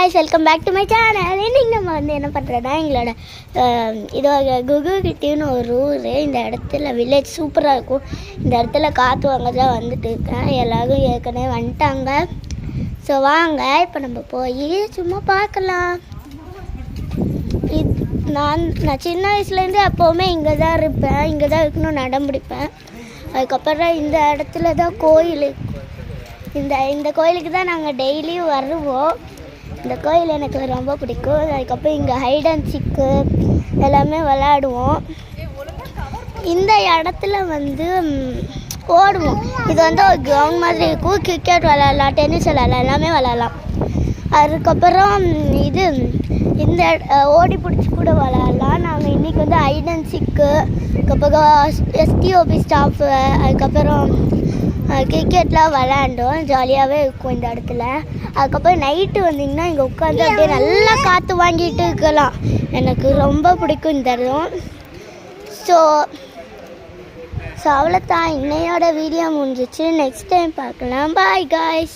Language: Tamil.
guys, welcome back to my channel. இன்னைக்கு நம்ம என்ன பண்ணுறோன்னா எங்களோட இது குகுகிட்டின்னு ஒரு ஊர். இந்த இடத்துல வில்லேஜ் சூப்பராக இருக்கும். இந்த இடத்துல காற்று வாங்க தான் வந்துட்டு இருக்கேன். எல்லோரும் ஏற்கனவே வந்துட்டாங்க. ஸோ வாங்க இப்போ நம்ம போய் சும்மா பார்க்கலாம். நான் சின்ன வயசுலேருந்து எப்போவுமே இங்கே தான் இருப்பேன், இங்கே தான் இருக்கணும்னு நடம் பிடிப்பேன். அதுக்கப்புறம் இந்த இடத்துல தான் கோயில், இந்த கோயிலுக்கு தான் நாங்கள் டெய்லியும் வருவோம். இந்த கோயில் எனக்கு ரொம்ப பிடிக்கும். அதுக்கப்புறம் இங்கே ஹைட் அண்ட் சீக்கு எல்லாமே விளையாடுவோம். இந்த இடத்துல ஓடுவோம். இது ஒரு கிரவுண்ட் மாதிரி இருக்கும். கிரிக்கெட் விளையாடலாம், டென்னிஸ் விளையாடலாம், எல்லாமே விளையாடலாம். அதுக்கப்புறம் இந்த ஓடி பிடிச்சி கூட விளையாடலாம். நாங்கள் இன்றைக்கி ஹைட் அண்ட் சீக்கு, அதுக்கப்புறம் எஸ்டிஓபி ஸ்டாஃபு, அதுக்கப்புறம் கிரிக்கெட்லாம் விளையாண்டோம். ஜாலியாகவே இருக்கும் இந்த இடத்துல. அதுக்கப்புறம் நைட்டு வந்திங்கன்னா இங்கே உட்காந்து அப்படியே நல்லா காற்று வாங்கிட்டு இருக்கலாம். எனக்கு ரொம்ப பிடிக்கும் இந்த இடம். ஸோ அவ்வளோதான், இன்னையோட வீடியோ முடிஞ்சிச்சு. நெக்ஸ்ட் டைம் பார்க்கலாம். Bye guys.